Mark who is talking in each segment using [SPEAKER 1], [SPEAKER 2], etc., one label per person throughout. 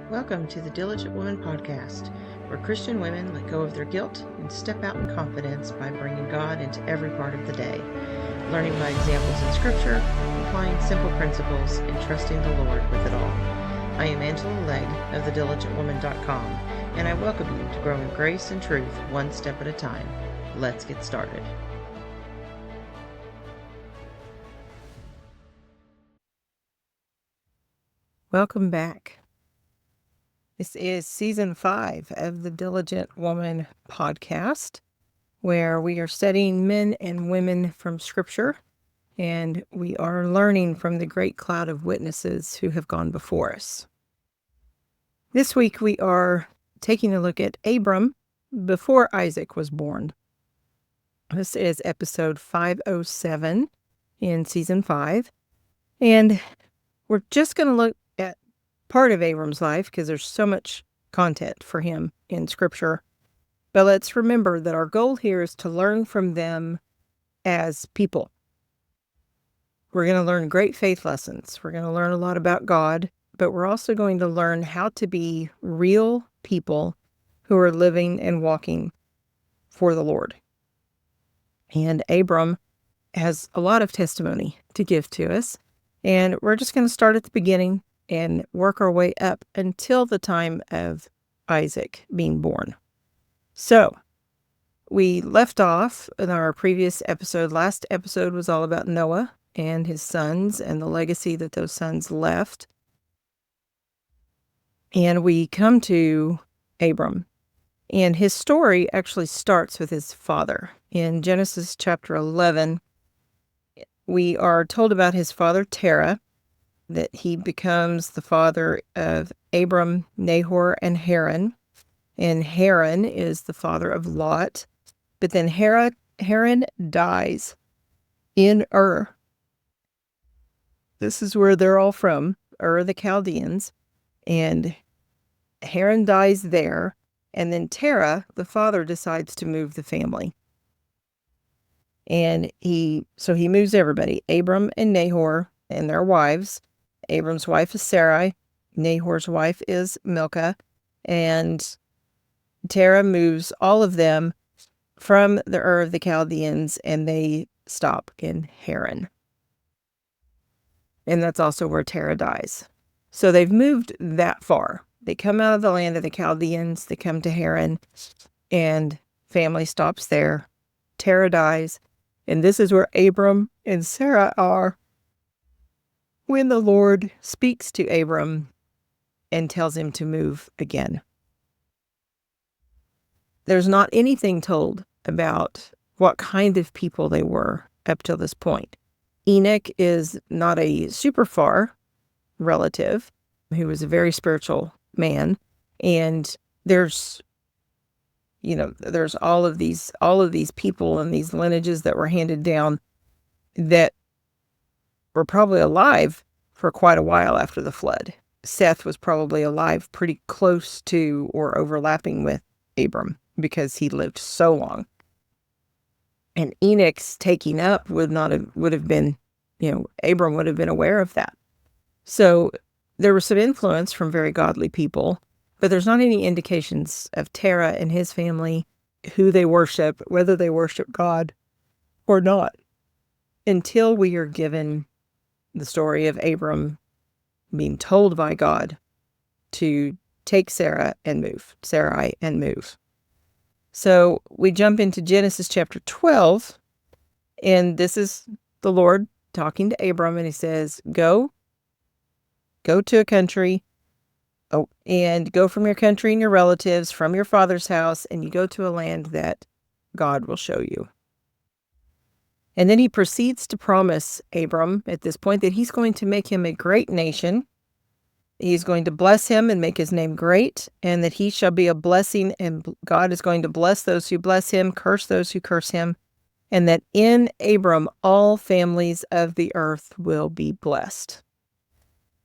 [SPEAKER 1] Welcome to the Diligent Woman Podcast, where Christian women let go of their guilt and step out in confidence by bringing God into every part of the day, learning by examples in Scripture, applying simple principles, and trusting the Lord with it all. I am Angela Legg of thediligentwoman.com, and I welcome you to grow in grace and truth one step at a time. Let's get started. Welcome back. This is Season 5 of the Diligent Woman podcast, where we are studying men and women from Scripture, and we are learning from the great cloud of witnesses who have gone before us. This week we are taking a look at Abram before Isaac was born. This is episode 507 in Season 5, and we're just going to look at part of Abram's life because there's so much content for him in Scripture. But let's remember that our goal here is to learn from them as people. We're going to learn great faith lessons. We're going to learn a lot about God, but we're also going to learn how to be real people who are living and walking for the Lord. And Abram has a lot of testimony to give to us, and we're just going to start at the beginning and work our way up until the time of Isaac being born. So, we left off in our previous episode. Last episode was all about Noah and his sons and the legacy that those sons left. And we come to Abram. And his story actually starts with his father. In Genesis chapter 11, we are told about his father Terah, that he becomes the father of Abram, Nahor, and Haran. And Haran is the father of Lot. But then Haran dies in Ur. This is where they're all from, Ur the Chaldeans. And Haran dies there. And then Terah, the father, decides to move the family. And he moves everybody, Abram and Nahor and their wives. Abram's wife is Sarai. Nahor's wife is Milcah. And Terah moves all of them from the Ur of the Chaldeans, and they stop in Haran. And that's also where Terah dies. So they've moved that far. They come out of the land of the Chaldeans, they come to Haran, and family stops there. Terah dies, and this is where Abram and Sarah are when the Lord speaks to Abram and tells him to move again. There's not anything told about what kind of people they were up till this point. Enoch is not a super far relative who was a very spiritual man, and there's all of these people and these lineages that were handed down that were probably alive for quite a while after the flood. Seth was probably alive pretty close to or overlapping with Abram because he lived so long. And Enoch's taking up would have been, Abram would have been aware of that. So there was some influence from very godly people, but there's not any indications of Terah and his family, who they worship, whether they worship God or not, until we are given the story of Abram being told by God to take Sarai and move. So we jump into Genesis chapter 12, and this is the Lord talking to Abram, and he says, go to a country, and go from your country and your relatives, from your father's house, and you go to a land that God will show you. And then he proceeds to promise Abram at this point that he's going to make him a great nation. He's going to bless him and make his name great, and that he shall be a blessing, and God is going to bless those who bless him, curse those who curse him, and that in Abram all families of the earth will be blessed.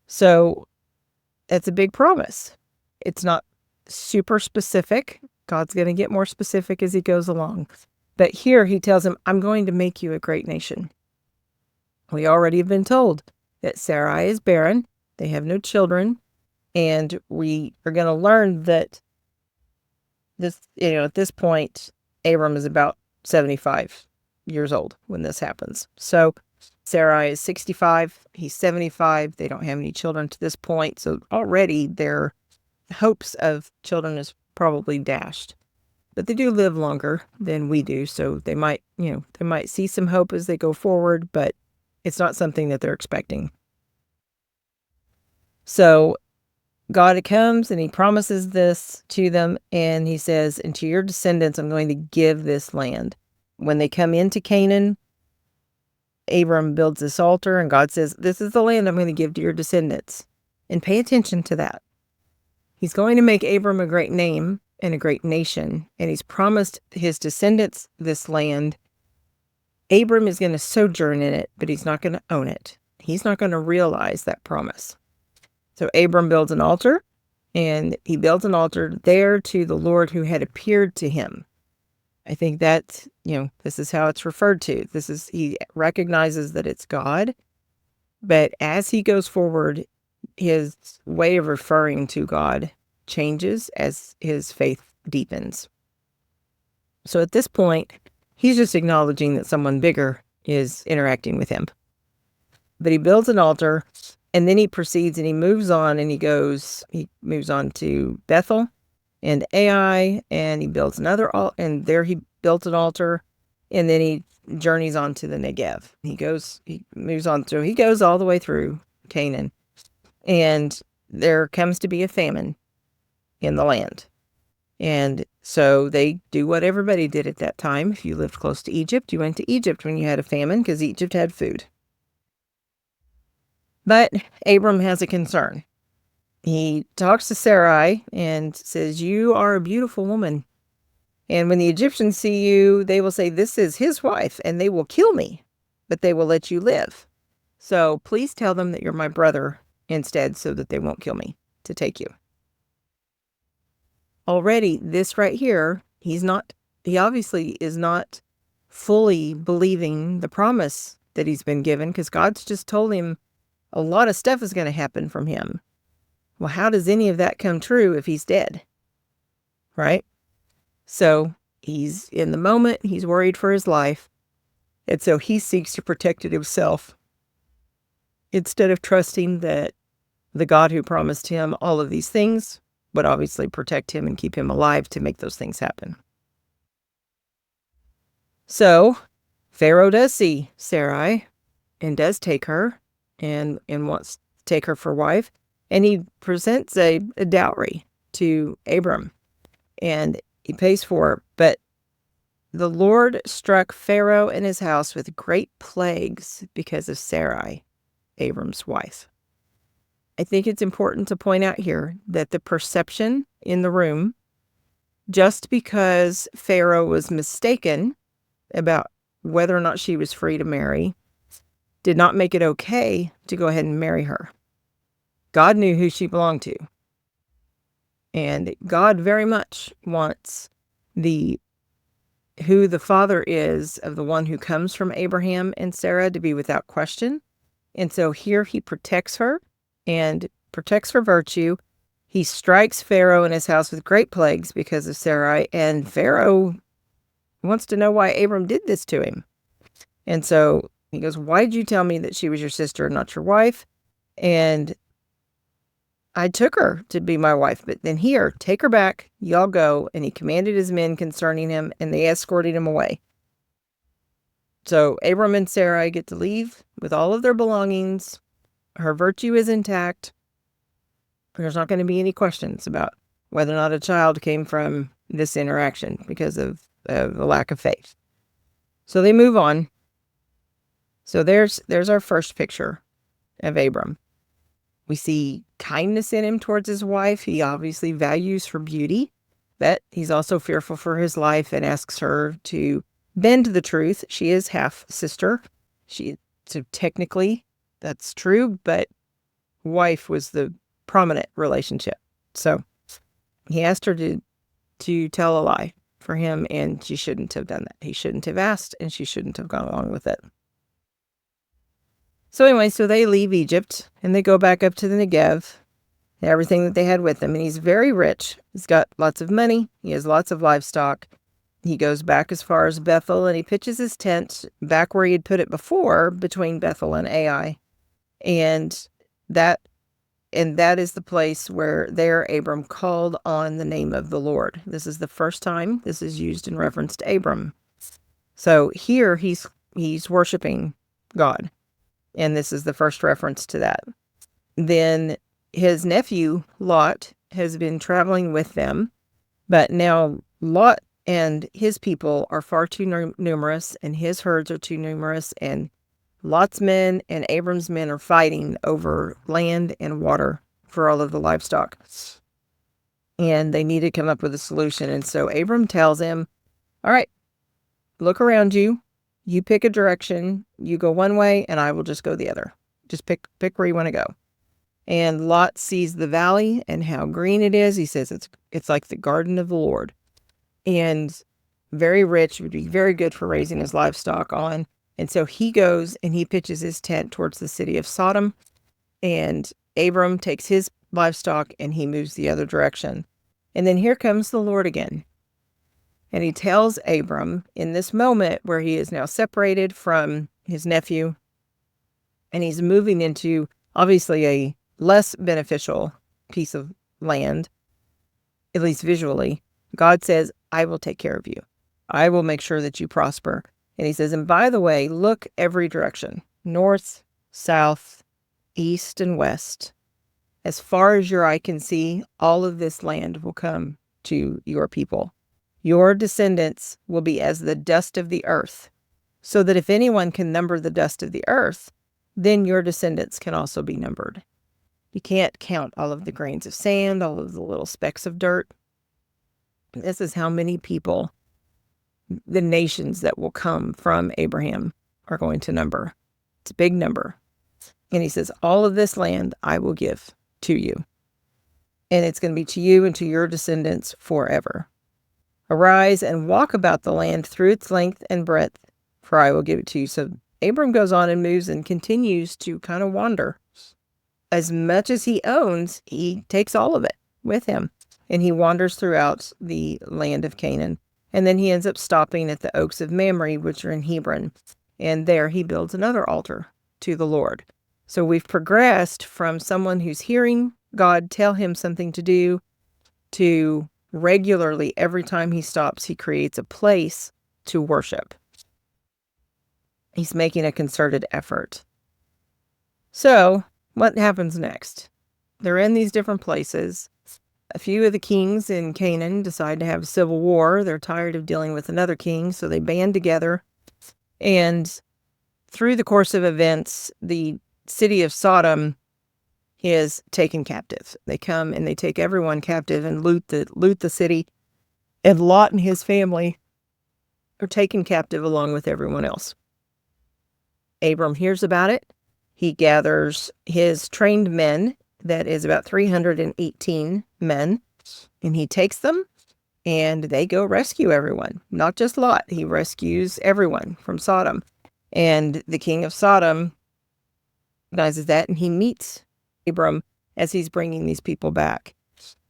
[SPEAKER 1] So that's a big promise. It's not super specific. God's going to get more specific as he goes along. But here he tells him, I'm going to make you a great nation. We already have been told that Sarai is barren. They have no children. And we are going to learn that this, at this point, Abram is about 75 years old when this happens. So Sarai is 65, he's 75. They don't have any children to this point. So already their hopes of children is probably dashed. But they do live longer than we do. So they might see some hope as they go forward, but it's not something that they're expecting. So God comes and he promises this to them, and he says, and to your descendants, I'm going to give this land. When they come into Canaan, Abram builds this altar, and God says, this is the land I'm going to give to your descendants. And pay attention to that. He's going to make Abram a great name and a great nation, and he's promised his descendants this land. Abram is going to sojourn in it, but he's not going to own it. He's not going to realize that promise. So Abram builds an altar, and he builds an altar there to the Lord who had appeared to him. I think that, this is how it's referred to. He recognizes that it's God, but as he goes forward, his way of referring to God changes as his faith deepens. So at this point, he's just acknowledging that someone bigger is interacting with him. But he builds an altar, and then he proceeds and he moves on, and he moves on to Bethel and Ai, and he builds another altar, and there he built an altar, and then he journeys on to the Negev. He moves on through, he goes all the way through Canaan, and there comes to be a famine in the land. And so they do what everybody did at that time. If you lived close to Egypt, you went to Egypt when you had a famine because Egypt had food. But Abram has a concern. He talks to Sarai and says, you are a beautiful woman. And when the Egyptians see you, they will say, this is his wife, and they will kill me, but they will let you live. So please tell them that you're my brother instead, so that they won't kill me to take you. Already, this right here, he obviously is not fully believing the promise that he's been given, because God's just told him a lot of stuff is going to happen from him. Well, how does any of that come true if he's dead? Right? So he's in the moment, he's worried for his life, and so he seeks to protect it himself instead of trusting that the God who promised him all of these things would obviously protect him and keep him alive to make those things happen. So Pharaoh does see Sarai and does take her and wants to take her for wife. And he presents a dowry to Abram, and he pays for her. But the Lord struck Pharaoh and his house with great plagues because of Sarai, Abram's wife. I think it's important to point out here that the perception in the room, just because Pharaoh was mistaken about whether or not she was free to marry, did not make it okay to go ahead and marry her. God knew who she belonged to. And God very much wants who the father is of the one who comes from Abraham and Sarah to be without question. And so here he protects her and protects her virtue. He strikes Pharaoh and his house with great plagues because of Sarai. And Pharaoh wants to know why Abram did this to him. And so he goes, why did you tell me that she was your sister and not your wife? And I took her to be my wife, but then here, take her back, y'all go. And he commanded his men concerning him, and they escorted him away. So Abram and Sarai get to leave with all of their belongings. Her virtue is intact. There's not going to be any questions about whether or not a child came from this interaction because of the lack of faith. So they move on. So there's our first picture of Abram. We see kindness in him towards his wife. He obviously values her beauty, but he's also fearful for his life and asks her to bend to the truth. She is half sister. So technically that's true, but wife was the prominent relationship. So he asked her to tell a lie for him, and she shouldn't have done that. He shouldn't have asked, and she shouldn't have gone along with it. So anyway, so they leave Egypt and they go back up to the Negev, everything that they had with them. And he's very rich. He's got lots of money. He has lots of livestock. He goes back as far as Bethel, and he pitches his tent back where he had put it before, between Bethel and Ai. And that is the place where there Abram called on the name of the Lord. This is the first time this is used in reference to Abram. So here he's worshiping God, and this is the first reference to that. Then his nephew Lot has been traveling with them, but now Lot and his people are far too numerous, and his herds are too numerous, and Lot's men and Abram's men are fighting over land and water for all of the livestock. And they need to come up with a solution. And so Abram tells him, all right, look around you. You pick a direction. You go one way, and I will just go the other. Just pick where you want to go. And Lot sees the valley and how green it is. He says it's like the garden of the Lord. And very rich, would be very good for raising his livestock on. And so he goes and he pitches his tent towards the city of Sodom, and Abram takes his livestock and he moves the other direction. And then here comes the Lord again. And he tells Abram in this moment where he is now separated from his nephew, and he's moving into obviously a less beneficial piece of land, at least visually. God says, I will take care of you. I will make sure that you prosper. And he says, and by the way, look every direction, north, south, east, and west. As far as your eye can see, all of this land will come to your people. Your descendants will be as the dust of the earth, so that if anyone can number the dust of the earth, then your descendants can also be numbered. You can't count all of the grains of sand, all of the little specks of dirt. This is how many people the nations that will come from Abraham are going to number. It's a big number. And he says, all of this land I will give to you. And it's going to be to you and to your descendants forever. Arise and walk about the land through its length and breadth, for I will give it to you. So Abram goes on and moves and continues to kind of wander. As much as he owns, he takes all of it with him. And he wanders throughout the land of Canaan. And then he ends up stopping at the Oaks of Mamre, which are in Hebron. And there he builds another altar to the Lord. So we've progressed from someone who's hearing God tell him something to do to regularly, every time he stops, he creates a place to worship. He's making a concerted effort. So what happens next? They're in these different places. A few of the kings in Canaan decide to have a civil war. They're tired of dealing with another king, so they band together. And through the course of events, the city of Sodom is taken captive. They come and they take everyone captive and loot the city. And Lot and his family are taken captive along with everyone else. Abram hears about it. He gathers his trained men, that is about 318 men, and he takes them and they go rescue everyone. Not just Lot. He rescues everyone from Sodom. And the king of Sodom recognizes that, and he meets Abram as he's bringing these people back.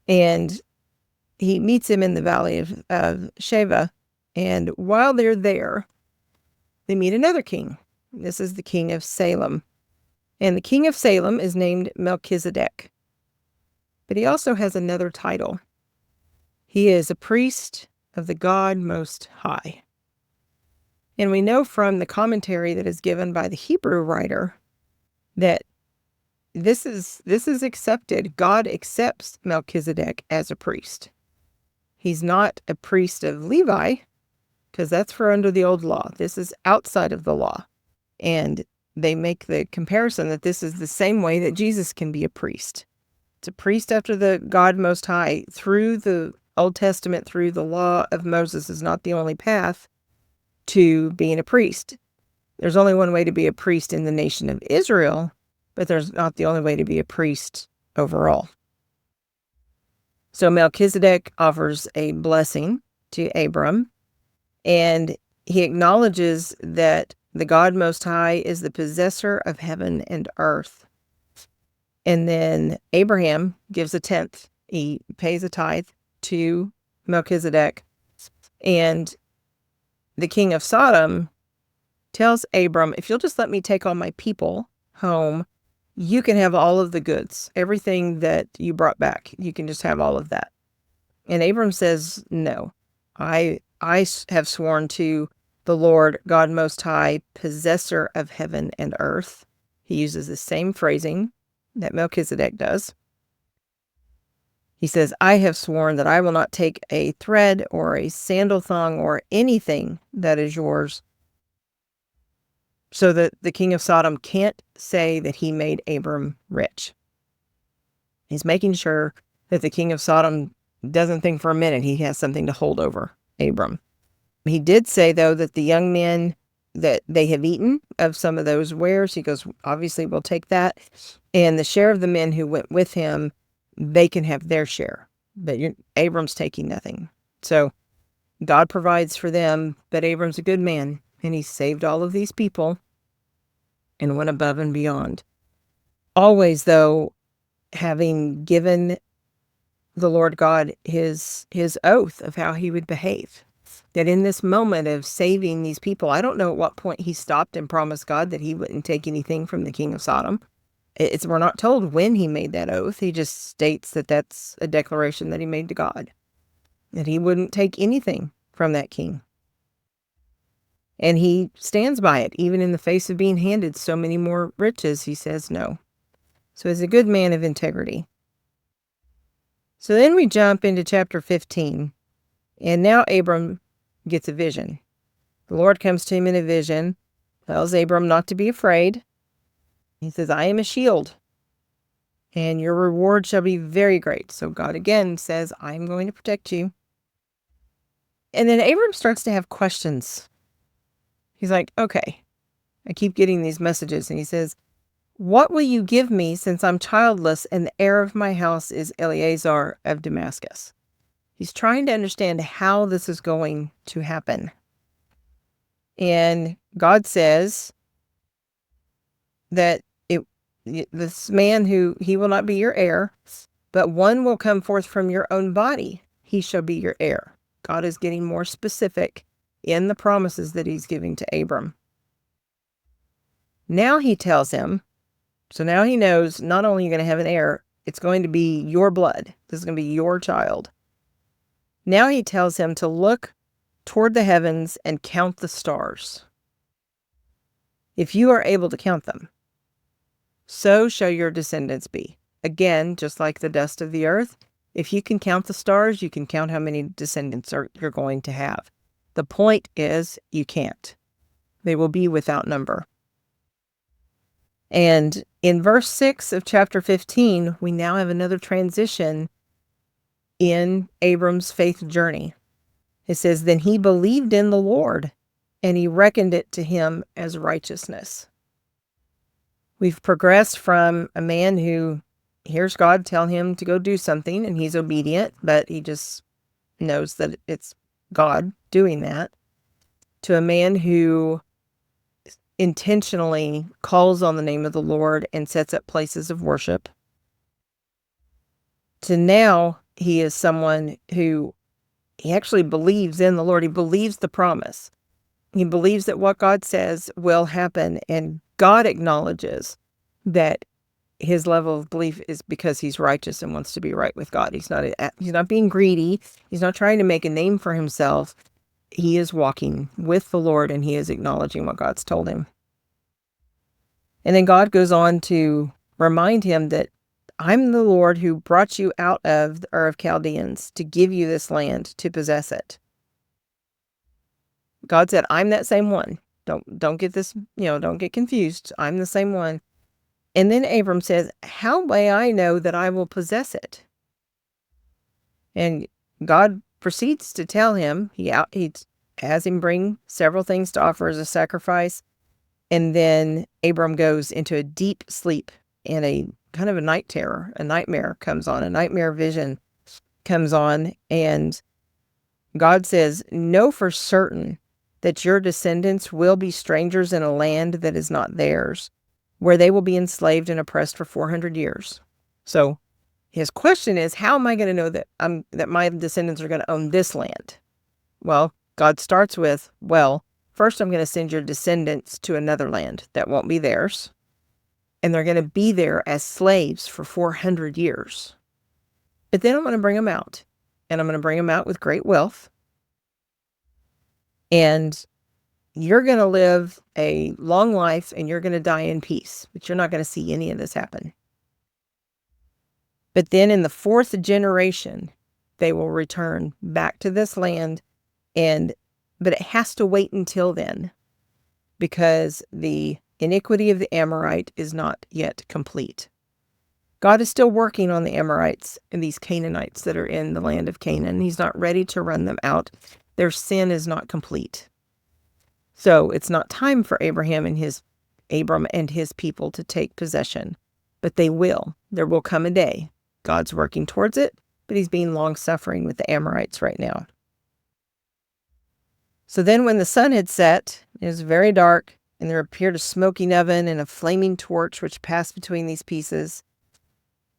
[SPEAKER 1] And he meets him in the valley of Sheva. And while they're there, they meet another king. This is the king of Salem. And the king of Salem is named Melchizedek. But he also has another title. He is a priest of the God Most High. And we know from the commentary that is given by the Hebrew writer that this is accepted. God accepts Melchizedek as a priest. He's not a priest of Levi, because that's for under the old law. This is outside of the law. And they make the comparison that this is the same way that Jesus can be a priest. It's a priest after the God Most High. Through the Old Testament, through the law of Moses, is not the only path to being a priest. There's only one way to be a priest in the nation of Israel, but there's not the only way to be a priest overall. So Melchizedek offers a blessing to Abram, and he acknowledges that the God Most High is the possessor of heaven and earth. And then Abraham gives a tenth. He pays a tithe to Melchizedek. And the king of Sodom tells Abram, if you'll just let me take all my people home, you can have all of the goods, everything that you brought back. You can just have all of that. And Abram says, no, I have sworn to the Lord God Most High, possessor of heaven and earth. He uses the same phrasing that Melchizedek does. He says, I have sworn that I will not take a thread or a sandal thong or anything that is yours, so that the king of Sodom can't say that he made Abram rich. He's making sure that the king of Sodom doesn't think for a minute he has something to hold over Abram. He did say, though, that the young men, that they have eaten of some of those wares. He goes, obviously, we'll take that. And the share of the men who went with him, they can have their share. But Abram's taking nothing. So God provides for them, but Abram's a good man, and he saved all of these people and went above and beyond. Always, though, having given the Lord God his oath of how he would behave. That in this moment of saving these people, I don't know at what point he stopped and promised God that he wouldn't take anything from the king of Sodom. We're not told when he made that oath. He just states that that's a declaration that he made to God, that he wouldn't take anything from that king. And he stands by it, even in the face of being handed so many more riches. He says no. So he's a good man of integrity. So then we jump into chapter 15, and now Abram gets a vision. The Lord comes to him in a vision, tells Abram not to be afraid. He says, I am a shield, and your reward shall be very great. So God again says, I'm going to protect you. And then Abram starts to have questions. He's like, okay, I keep getting these messages. And he says, what will you give me since I'm childless and the heir of my house is Eleazar of Damascus? He's trying to understand how this is going to happen. And God says that this man he will not be your heir, but one will come forth from your own body. He shall be your heir. God is getting more specific in the promises that he's giving to Abram. Now he tells him, so now he knows not only are you going to have an heir, it's going to be your blood. This is going to be your child. Now he tells him to look toward the heavens and count the stars. If you are able to count them, so shall your descendants be. Again, just like the dust of the earth, if you can count the stars, you can count how many descendants you're going to have. The point is, you can't. They will be without number. And in verse 6 of chapter 15, we now have another transition in Abram's faith journey. It says, then he believed in the Lord, and he reckoned it to him as righteousness. We've progressed from a man who hears God tell him to go do something, and he's obedient, but he just knows that it's God doing that, to a man who intentionally calls on the name of the Lord and sets up places of worship, to now he is someone who he actually believes in the Lord. He believes the promise. He believes that what God says will happen, and God acknowledges that his level of belief is because he's righteous and wants to be right with God. He's not being greedy. He's not trying to make a name for himself. He is walking with the Lord, and he is acknowledging what God's told him. And then God goes on to remind him that I'm the Lord who brought you out of the Ur of Chaldeans to give you this land to possess it. God said, I'm that same one. Don't get this, don't get confused. I'm the same one. And then Abram says, how may I know that I will possess it? And God proceeds to tell him, he has him bring several things to offer as a sacrifice. And then Abram goes into a deep sleep, and a kind of a night terror, a nightmare comes on, a nightmare vision comes on. And God says, know for certain that your descendants will be strangers in a land that is not theirs, where they will be enslaved and oppressed for 400 years. So his question is, how am I going to know that my descendants are going to own this land? Well, God starts with, well, first I'm going to send your descendants to another land that won't be theirs, and they're going to be there as slaves for 400 years. But then I'm going to bring them out, and I'm going to bring them out with great wealth, and you're going to live a long life, and you're going to die in peace, but you're not going to see any of this happen. But then in the 4th generation, they will return back to this land, but it has to wait until then, because the iniquity of the Amorite is not yet complete. God is still working on the Amorites and these Canaanites that are in the land of Canaan. He's not ready to run them out. Their sin is not complete. So it's not time for Abram and his people to take possession, but they will. There will come a day. God's working towards it, but he's being long-suffering with the Amorites right now. So then when the sun had set, it was very dark, and there appeared a smoking oven and a flaming torch which passed between these pieces.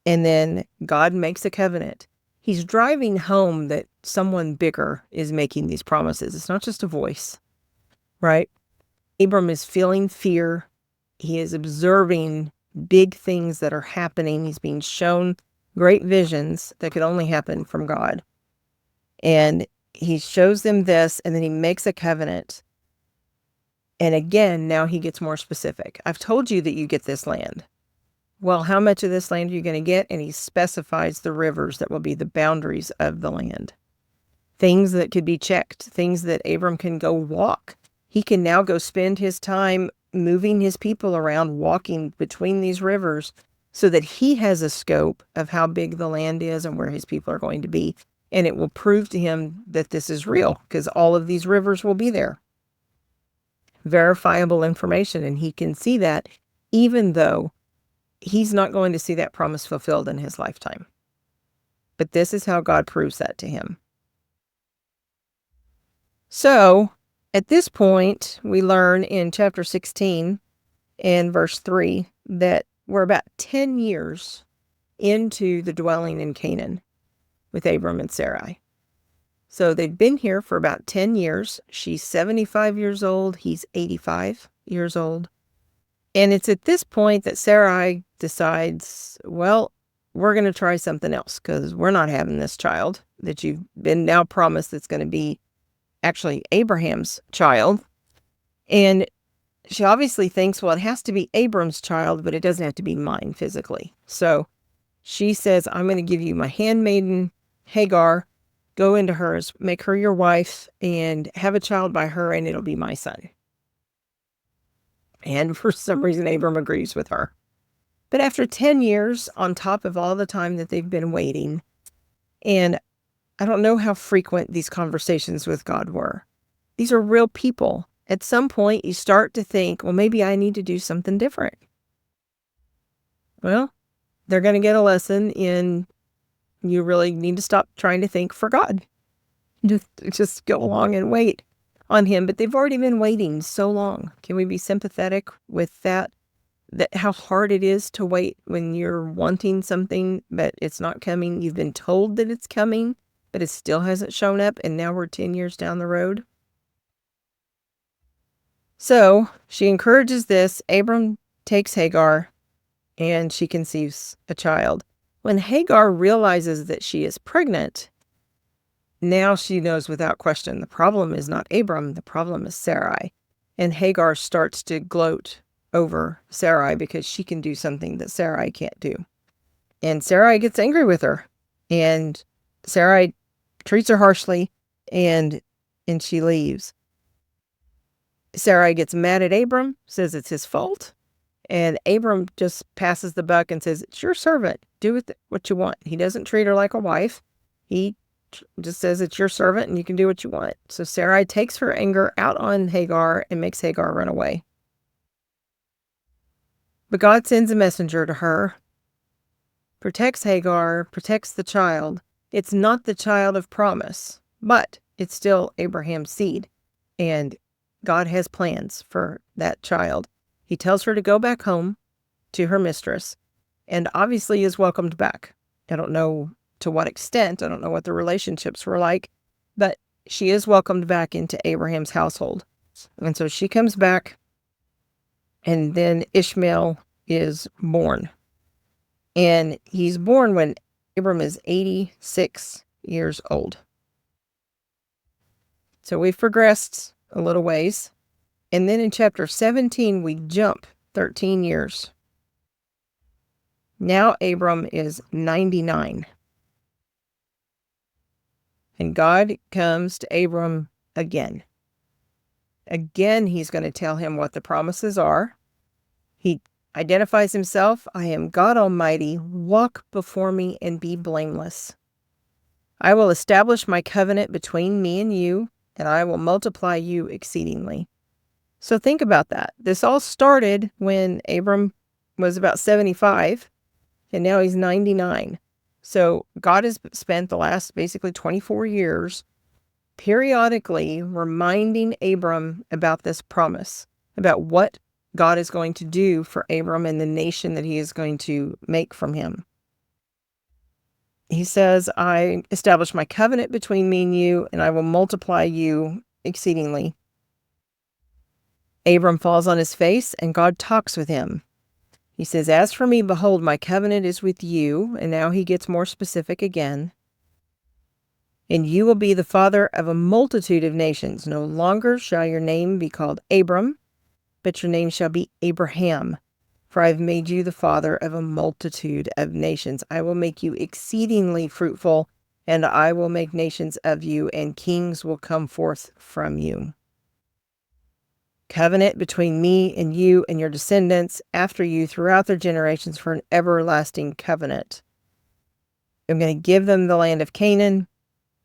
[SPEAKER 1] And then God makes a covenant. He's driving home that someone bigger is making these promises. It's not just a voice, right? Abram is feeling fear. He is observing big things that are happening. He's being shown great visions that could only happen from God. And he shows them this, and then he makes a covenant. And again, now he gets more specific. I've told you that you get this land. Well, how much of this land are you going to get? And he specifies the rivers that will be the boundaries of the land. Things that could be checked, things that Abram can go walk. He can now go spend his time moving his people around, walking between these rivers, so that he has a scope of how big the land is and where his people are going to be. And it will prove to him that this is real, because all of these rivers will be there. Verifiable information, and he can see that even though he's not going to see that promise fulfilled in his lifetime. But this is how God proves that to him. So, at this point, we learn in chapter 16 and verse 3 that we're about 10 years into the dwelling in Canaan with Abram and Sarai. So they've been here for about 10 years. She's 75 years old. He's 85 years old. And it's at this point that Sarai decides, well, we're going to try something else, because we're not having this child that you've been now promised that's going to be actually Abraham's child. And she obviously thinks, well, it has to be Abram's child, but it doesn't have to be mine physically. So she says, I'm going to give you my handmaiden, Hagar. Go into hers, make her your wife, and have a child by her, and it'll be my son. And for some reason, Abram agrees with her. But after 10 years, on top of all the time that they've been waiting, and I don't know how frequent these conversations with God were. These are real people. At some point, you start to think, well, maybe I need to do something different. Well, they're going to get a lesson in you really need to stop trying to think for God. Just go along and wait on him. But they've already been waiting so long. Can we be sympathetic with that? That how hard it is to wait when you're wanting something, but it's not coming. You've been told that it's coming, but it still hasn't shown up. And now we're 10 years down the road. So she encourages this. Abram takes Hagar, and she conceives a child. When Hagar realizes that she is pregnant, now she knows without question the problem is not Abram, the problem is Sarai. And Hagar starts to gloat over Sarai because she can do something that Sarai can't do. And Sarai gets angry with her, and Sarai treats her harshly, and she leaves. Sarai gets mad at Abram, says it's his fault. And Abram just passes the buck and says, it's your servant. Do with it what you want. He doesn't treat her like a wife. He just says it's your servant and you can do what you want. So Sarai takes her anger out on Hagar and makes Hagar run away. But God sends a messenger to her, protects Hagar, protects the child. It's not the child of promise, but it's still Abraham's seed. And God has plans for that child. He tells her to go back home, to her mistress and obviously is welcomed back. I don't know to what extent. I don't know what the relationships were like, but she is welcomed back into Abraham's household. And so she comes back, and then Ishmael is born. And he's born when Abram is 86 years old. So we've progressed a little ways. And then in chapter 17, we jump 13 years. Now Abram is 99. And God comes to Abram again. Again, he's going to tell him what the promises are. He identifies himself. I am God Almighty. Walk before me and be blameless. I will establish my covenant between me and you, and I will multiply you exceedingly. So think about that. This all started when Abram was about 75, and now he's 99. So God has spent the last basically 24 years periodically reminding Abram about this promise, about what God is going to do for Abram and the nation that he is going to make from him. He says, I establish my covenant between me and you, and I will multiply you exceedingly. Abram falls on his face, and God talks with him. He says, as for me, behold, my covenant is with you. And now he gets more specific again. And you will be the father of a multitude of nations. No longer shall your name be called Abram, but your name shall be Abraham. For I have made you the father of a multitude of nations. I will make you exceedingly fruitful, and I will make nations of you, and kings will come forth from you. Covenant between me and you and your descendants after you throughout their generations for an everlasting covenant. I'm going to give them the land of Canaan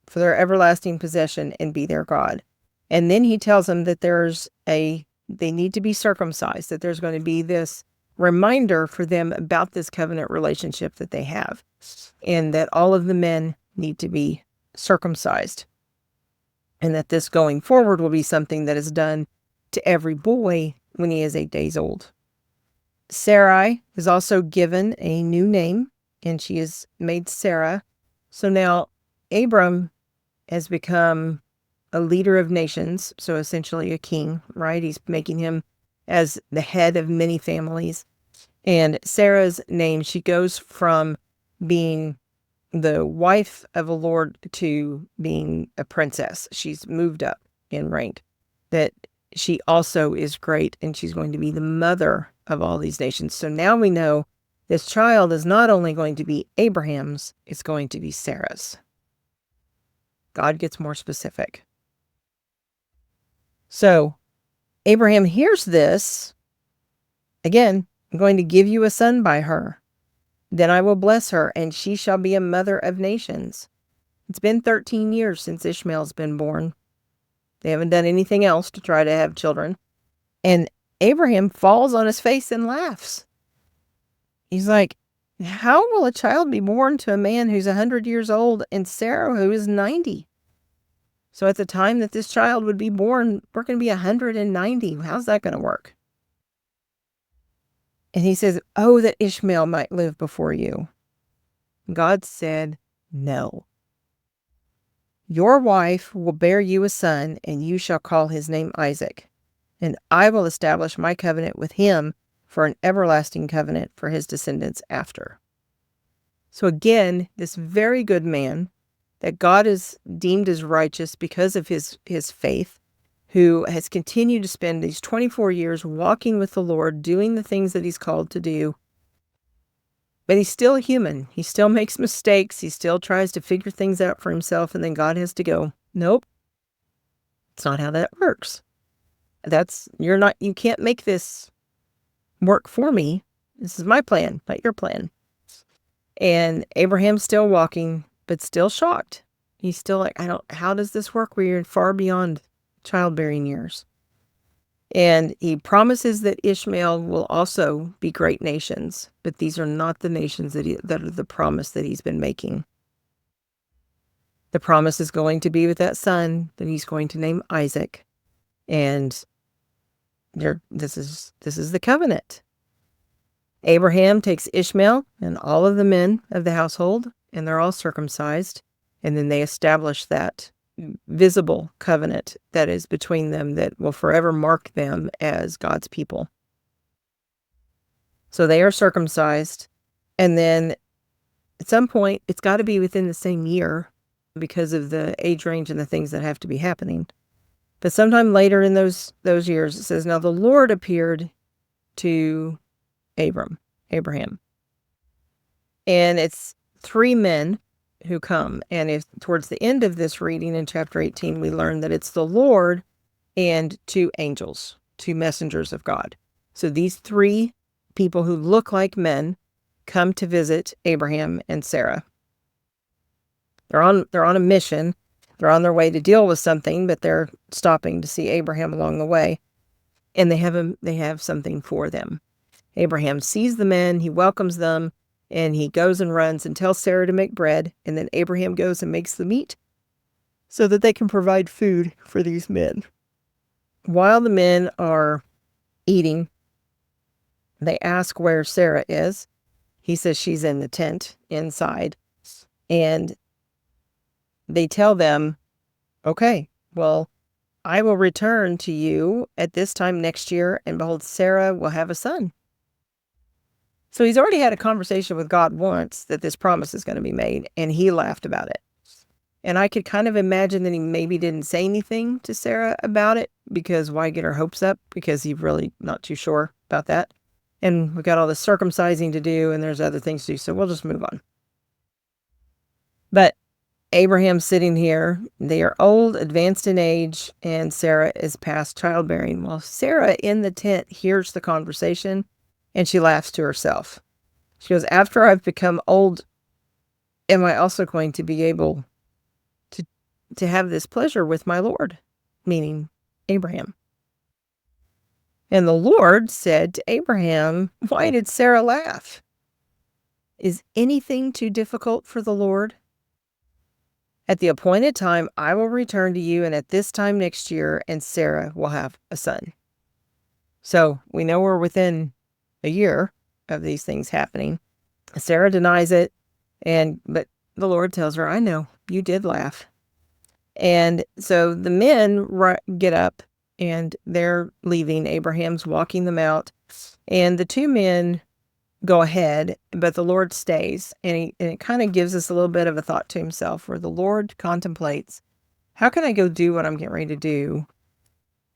[SPEAKER 1] for their everlasting possession and be their God. And then he tells them that they need to be circumcised, that there's going to be this reminder for them about this covenant relationship that they have, and that all of the men need to be circumcised, and that this going forward will be something that is done to every boy when he is 8 days old. Sarai is also given a new name, and she is made Sarah. So now Abram has become a leader of nations, so essentially a king, right? He's making him as the head of many families. And Sarah's name, she goes from being the wife of a lord to being a princess. She's moved up in rank. That she also is great, and she's going to be the mother of all these nations. So now we know this child is not only going to be Abraham's, it's going to be Sarah's. God gets more specific. So Abraham hears this. Again, I'm going to give you a son by her. Then I will bless her, and she shall be a mother of nations. It's been 13 years since Ishmael's been born. They haven't done anything else to try to have children. And Abraham falls on his face and laughs. He's like, how will a child be born to a man who's 100 years old and Sarah who is 90? So at the time that this child would be born, we're going to be 190. How's that going to work? And he says, oh, that Ishmael might live before you. God said, no. Your wife will bear you a son, and you shall call his name Isaac. And I will establish my covenant with him for an everlasting covenant for his descendants after. So again, this very good man that God is deemed as righteous because of his faith, who has continued to spend these 24 years walking with the Lord, doing the things that he's called to do. But he's still human. He still makes mistakes. He still tries to figure things out for himself, and then God has to go, nope, it's not how that works. You can't make this work for me. This is my plan, not your plan. And Abraham's still walking, but still shocked. He's still like, how does this work? We're far beyond childbearing years. And he promises that Ishmael will also be great nations, but these are not the nations that are the promise that he's been making. The promise is going to be with that son that he's going to name Isaac, and this is the covenant. Abraham takes Ishmael and all of the men of the household, and they're all circumcised. And then they establish that visible covenant that is between them that will forever mark them as God's people. So they are circumcised. And then at some point, it's got to be within the same year because of the age range and the things that have to be happening. But sometime later in those years, it says, now the Lord appeared to Abraham. And it's 3 men who come. And if towards the end of this reading in chapter 18, we learn that it's the Lord and 2 angels, 2 messengers of God. So these 3 people who look like men come to visit Abraham and Sarah. They're on a mission. They're on their way to deal with something, but they're stopping to see Abraham along the way. And they have something for them. Abraham sees the men, he welcomes them, and he goes and runs and tells Sarah to make bread. And then Abraham goes and makes the meat so that they can provide food for these men. While the men are eating, they ask where Sarah is. He says she's in the tent inside. And they tell them, okay, well, I will return to you at this time next year, and behold, Sarah will have a son. So he's already had a conversation with God once that this promise is going to be made, and he laughed about it. And I could kind of imagine that he maybe didn't say anything to Sarah about it, because why get her hopes up? Because he's really not too sure about that. And we've got all this circumcising to do, and there's other things to do, so we'll just move on. But Abraham's sitting here. They are old, advanced in age, and Sarah is past childbearing. Well, Sarah in the tent hears the conversation, and she laughs to herself. She goes, after I've become old, am I also going to be able to have this pleasure with my Lord? Meaning Abraham. And the Lord said to Abraham, why did Sarah laugh? Is anything too difficult for the Lord? At the appointed time, I will return to you, and at this time next year, and Sarah will have a son. So we know we're within a year of these things happening. Sarah denies it, but the Lord tells her, I know, you did laugh. And so the men get up, and they're leaving. Abraham's walking them out, and the 2 men go ahead, but the Lord stays. And it kind of gives us a little bit of a thought to himself, where the Lord contemplates, how can I go do what I'm getting ready to do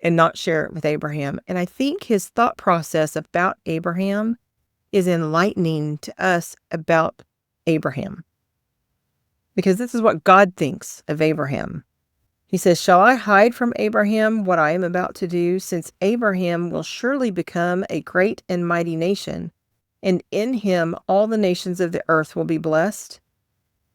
[SPEAKER 1] and not share it with Abraham? And I think his thought process about Abraham is enlightening to us about Abraham, because this is what God thinks of Abraham. He says, shall I hide from Abraham what I am about to do, since Abraham will surely become a great and mighty nation, and in him all the nations of the earth will be blessed?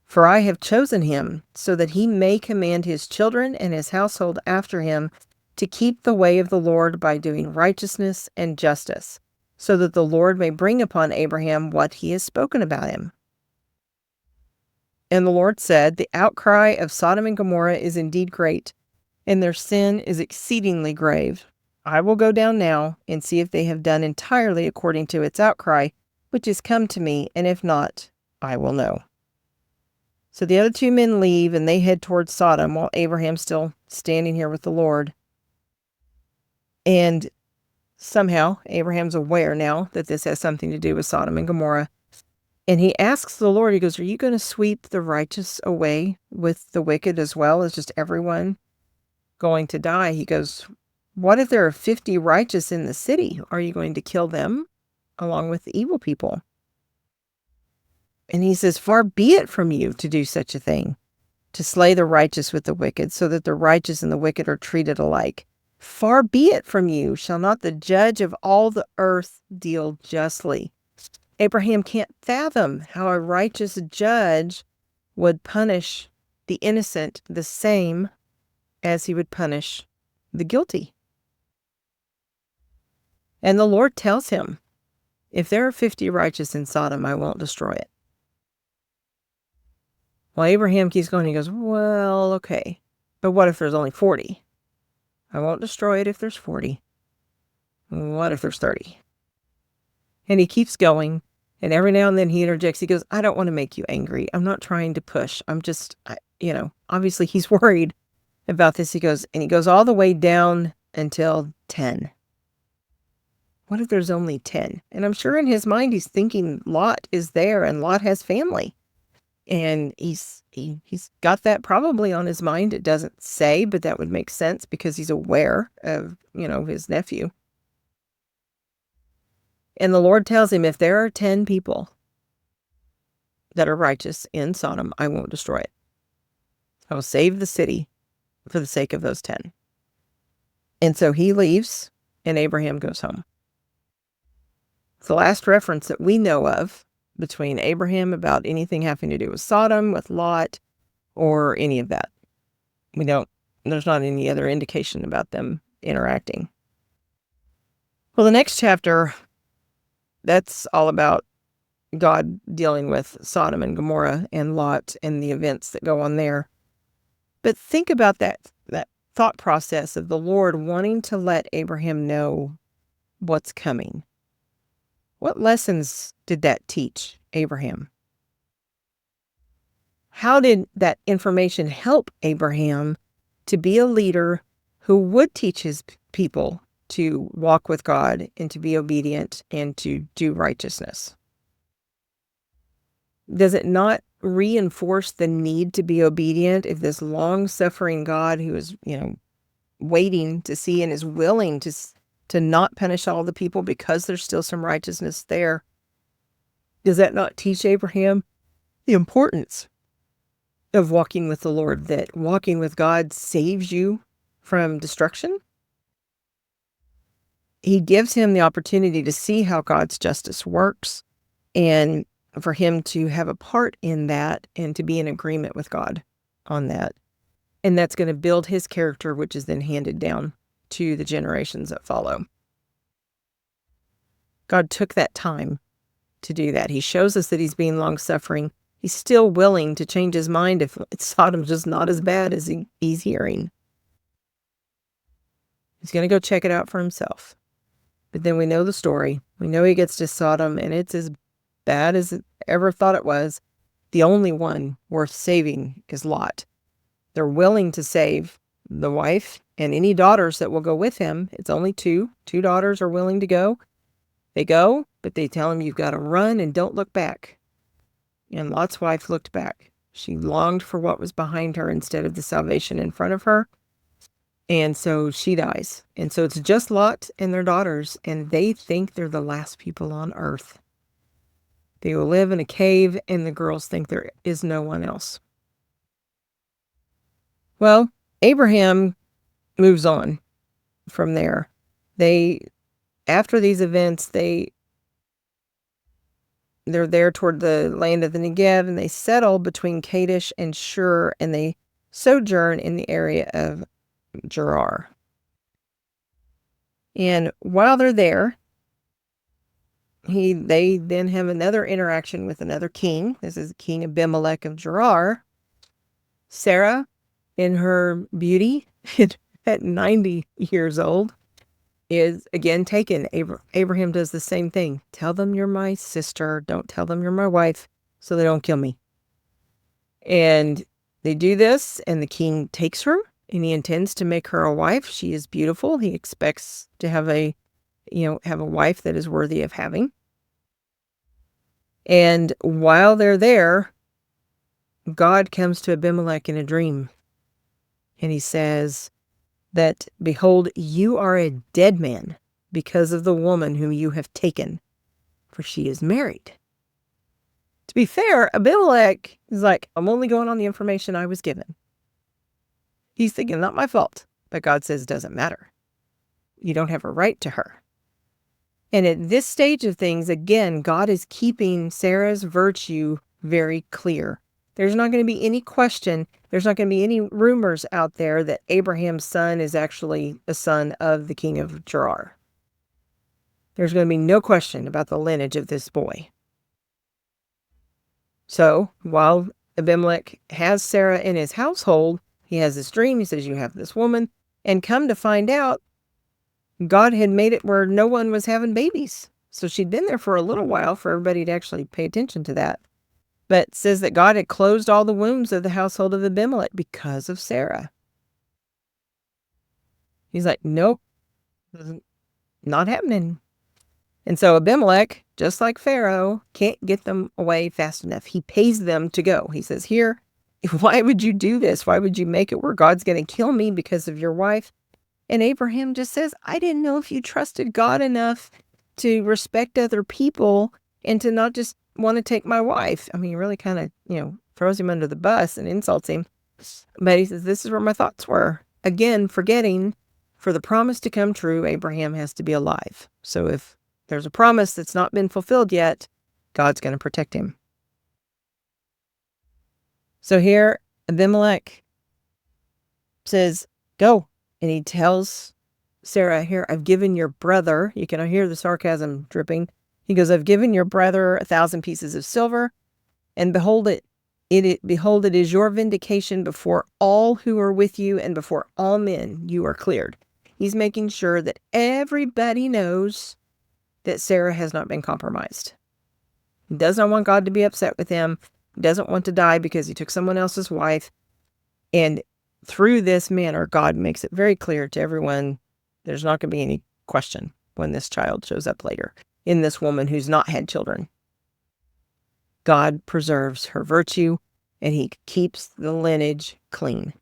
[SPEAKER 1] For I have chosen him, so that he may command his children and his household after him to keep the way of the Lord by doing righteousness and justice, so that the Lord may bring upon Abraham what he has spoken about him. And the Lord said, the outcry of Sodom and Gomorrah is indeed great, and their sin is exceedingly grave. I will go down now and see if they have done entirely according to its outcry, which is come to me, and if not, I will know. So the other 2 men leave, and they head towards Sodom, while Abraham's still standing here with the Lord. And somehow Abraham's aware now that this has something to do with Sodom and Gomorrah. And he asks the Lord, he goes, are you going to sweep the righteous away with the wicked as well as just everyone going to die? He goes, what if there are 50 righteous in the city? Are you going to kill them along with the evil people? And he says, far be it from you to do such a thing, to slay the righteous with the wicked, so that the righteous and the wicked are treated alike. Far be it from you. Shall not the judge of all the earth deal justly? Abraham can't fathom how a righteous judge would punish the innocent the same as he would punish the guilty. And the Lord tells him, if there are 50 righteous in Sodom, I won't destroy it. Well, Abraham keeps going. He goes, well, okay, but what if there's only 40? I won't destroy it if there's 40. What if there's 30? And he keeps going. And every now and then he interjects. He goes, I don't want to make you angry. I'm not trying to push. I'm just, obviously he's worried about this. He goes all the way down until 10. What if there's only 10? And I'm sure in his mind he's thinking Lot is there and Lot has family. And he's got that probably on his mind. It doesn't say, but that would make sense because he's aware of, his nephew. And the Lord tells him, if there are 10 people that are righteous in Sodom, I won't destroy it. I will save the city for the sake of those 10. And so he leaves and Abraham goes home. It's the last reference that we know of between Abraham about anything having to do with Sodom, with Lot, or any of that. There's not any other indication about them interacting. Well, the next chapter, that's all about God dealing with Sodom and Gomorrah and Lot and the events that go on there. But think about that thought process of the Lord wanting to let Abraham know what's coming. What lessons did that teach Abraham? How did that information help Abraham to be a leader who would teach his people to walk with God and to be obedient and to do righteousness? Does it not reinforce the need to be obedient if this long-suffering God who is, waiting to see and is willing to not punish all the people because there's still some righteousness there, does that not teach Abraham the importance of walking with the Lord, that walking with God saves you from destruction? He gives him the opportunity to see how God's justice works and for him to have a part in that and to be in agreement with God on that. And that's going to build his character, which is then handed down to the generations that follow. God took that time to do that. He shows us that he's being long-suffering. He's still willing to change his mind if Sodom's just not as bad as he's hearing. He's going to go check it out for himself. But then we know the story. We know he gets to Sodom, and it's as bad as it ever thought it was. The only one worth saving is Lot. They're willing to save the wife and any daughters that will go with him. It's only two. 2 daughters are willing to go. They go, but they tell him, you've got to run and don't look back. And Lot's wife looked back. She longed for what was behind her instead of the salvation in front of her. And so she dies. And so it's just Lot and their daughters, and they think they're the last people on earth. They will live in a cave, and the girls think there is no one else. Well, Abraham moves on from there. After these events, they're there toward the land of the Negev, and they settle between Kadesh and Shur, and they sojourn in the area of Gerar. And while they're there, they then have another interaction with another king. This is King Abimelech of Gerar. Sarah, in her beauty, at 90 years old, is again taken. Abraham does the same thing. Tell them you're my sister. Don't tell them you're my wife so they don't kill me. And they do this, and the king takes her, and he intends to make her a wife. She is beautiful. He expects to have a wife that is worthy of having. And while they're there, God comes to Abimelech in a dream. And he says that, behold, you are a dead man because of the woman whom you have taken, for she is married. To be fair, Abimelech is like, I'm only going on the information I was given. He's thinking, not my fault. But God says, doesn't matter. You don't have a right to her. And at this stage of things, again, God is keeping Sarah's virtue very clear. There's not going to be any question. There's not going to be any rumors out there that Abraham's son is actually a son of the king of Gerar. There's going to be no question about the lineage of this boy. So while Abimelech has Sarah in his household, he has this dream. He says, you have this woman. And come to find out, God had made it where no one was having babies So she'd been there for a little while for everybody to actually pay attention to that. But it says that God had closed all the wombs of the household of Abimelech because of Sarah. He's like, nope, not happening. And so Abimelech, just like Pharaoh, can't get them away fast enough. He pays them to go. He says, here, why would you do this? Why would you make it where God's going to kill me because of your wife? And Abraham just says, I didn't know if you trusted God enough to respect other people and to not just want to take my wife. I mean, he really kind of, throws him under the bus and insults him. But he says, this is where my thoughts were. Again, forgetting, for the promise to come true, Abraham has to be alive. So if there's a promise that's not been fulfilled yet, God's going to protect him. So here, Abimelech says, go. And he tells Sarah, here, I've given your brother, you can hear the sarcasm dripping. He goes, I've given your brother 1,000 pieces of silver, and behold it is your vindication before all who are with you and before all men you are cleared. He's making sure that everybody knows that Sarah has not been compromised. He does not want God to be upset with him. He doesn't want to die because he took someone else's wife. And through this manner, God makes it very clear to everyone, there's not going to be any question when this child shows up later in this woman who's not had children. God preserves her virtue, and he keeps the lineage clean.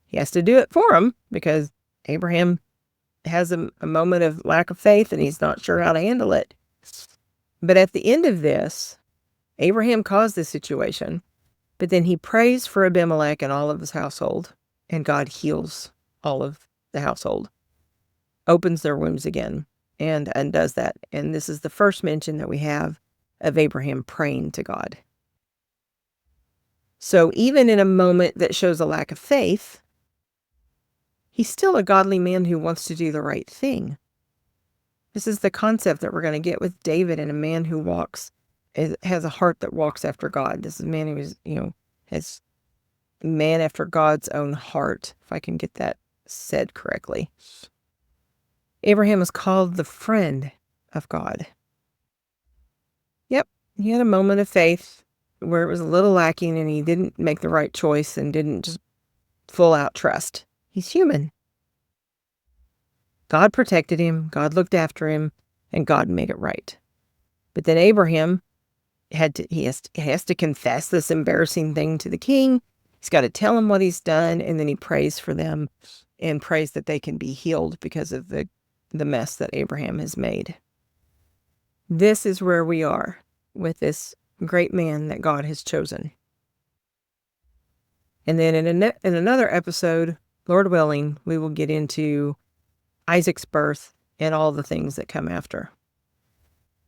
[SPEAKER 1] He has to do it for him because Abraham has a moment of lack of faith, and he's not sure how to handle it. But at the end of this, Abraham caused this situation, but then he prays for Abimelech and all of his household, and God heals all of the household, opens their wombs again, and undoes that. And this is the first mention that we have of Abraham praying to God. So even in a moment that shows a lack of faith, he's still a godly man who wants to do the right thing. This is the concept that we're going to get with David, and a man who has a heart that walks after God. This is a man who is, has a man after God's own heart, if I can get that said correctly. Abraham is called the friend of God. Yep, he had a moment of faith where it was a little lacking and he didn't make the right choice and didn't just full out trust. He's human. God protected him, God looked after him, and God made it right. But then Abraham he has to confess this embarrassing thing to the king. He's got to tell him what he's done, and then he prays for them and prays that they can be healed because of the mess that Abraham has made. This is where we are with this great man that God has chosen. And then in another episode, Lord willing, we will get into Isaac's birth and all the things that come after.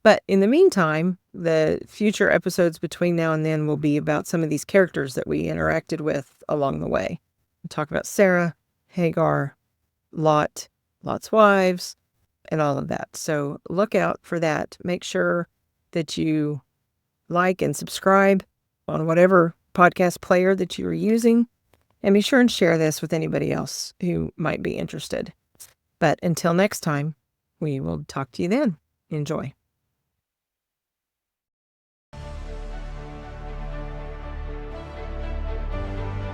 [SPEAKER 1] But in the meantime, the future episodes between now and then will be about some of these characters that we interacted with along the way. We'll talk about Sarah, Hagar, Lot's wives, and all of that. So look out for that. Make sure that you like and subscribe on whatever podcast player that you are using. And be sure and share this with anybody else who might be interested. But until next time, we will talk to you then. Enjoy.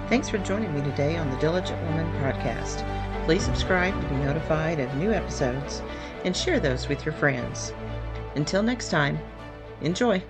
[SPEAKER 1] Thanks for joining me today on the Diligent Woman podcast. Please subscribe to be notified of new episodes and share those with your friends. Until next time, enjoy.